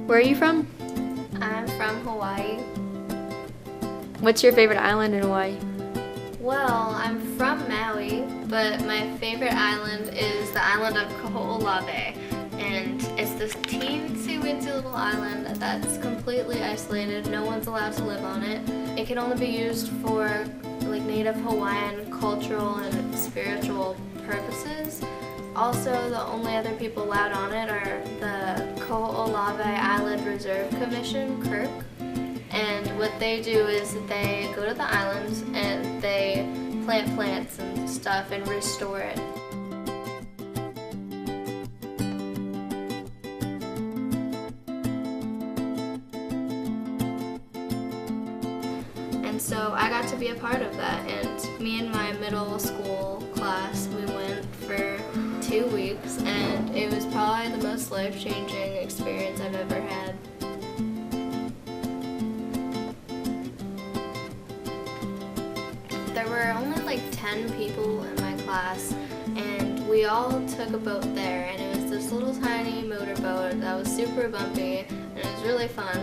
Where are you from? I'm from Hawaii. What's your favorite island in Hawaii? Well, I'm from Maui, but my favorite island is the island of Kaho'olawe. And it's this teensy-weensy little island that's completely isolated. No one's allowed to live on it. It can only be used for like Native Hawaiian cultural and spiritual purposes. Also, the only other people allowed on it are the Kaho'olawe Island Reserve Commission, KIRK. And what they do is they go to the islands and they plant plants and stuff and restore it. And so I got to be a part of that, and me and my middle school class, we went for 2 weeks, and it was probably the most life-changing experience I've ever had. There were only like 10 people in my class, and we all took a boat there, and it was this little tiny motorboat that was super bumpy, and it was really fun.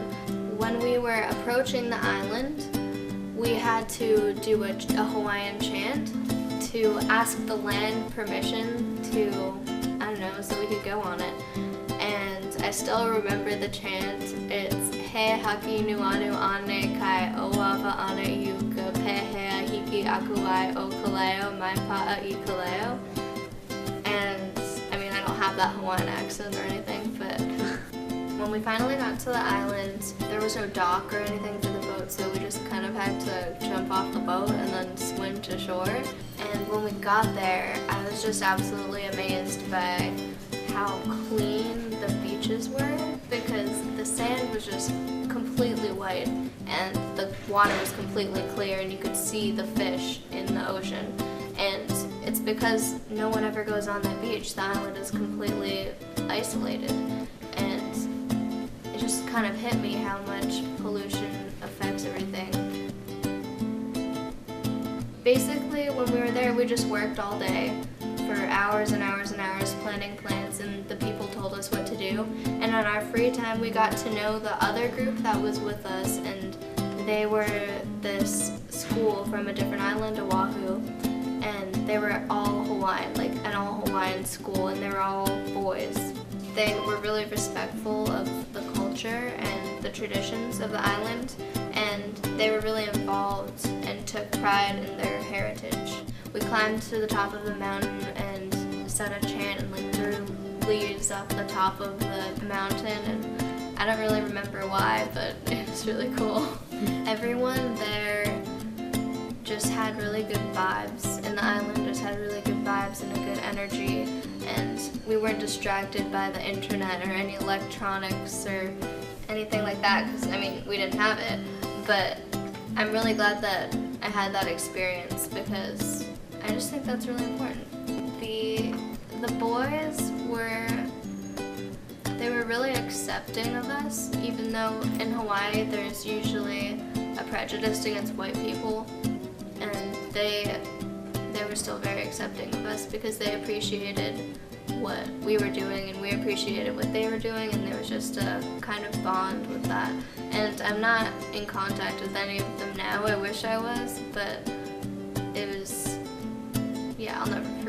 When we were approaching the island, we had to do a Hawaiian chant to ask the land permission to, I don't know, so we could go on it. And I still remember the chant. It's He haki nuanu ane kai oawa ane yuka pehea hiki akuai o kaleo mai pa'a I kaleo. And I mean, I don't have that Hawaiian accent or anything, but when we finally got to the island, there was no dock or anything for the boat, so we just kind of had to jump off the boat and then swim to shore. And when we got there, I was just absolutely amazed by how clean the beaches were, because the sand was just completely white and the water was completely clear and you could see the fish in the ocean. And it's because no one ever goes on that beach. The island is completely isolated. And it just kind of hit me how much pollution affects everything. Basically, when we were there, we just worked all day for hours and hours and hours planting plants, and the people told us what to do. And on our free time, we got to know the other group that was with us, and they were this school from a different island, Oahu, and they were all Hawaiian, like an all Hawaiian school, and they were all boys. They were really respectful of the culture and the traditions of the island, and they were really involved and took pride in their heritage. We climbed to the top of the mountain and said a chant and like threw leaves up the top of the mountain, and I don't really remember why, but it was really cool. Everyone there just had really good vibes, and the island just had really good vibes and a good energy, and we weren't distracted by the internet or any electronics or anything like that, because I mean, we didn't have it, but I'm really glad that I had that experience, because I just think that's really important. The boys were really accepting of us, even though in Hawaii there's usually a prejudice against white people, and they were still very accepting of us because they appreciated what we were doing and we appreciated what they were doing, and there was just a kind of bond with that. And I'm not in contact with any of them now. I wish I was, but it was, yeah, I'll never forget.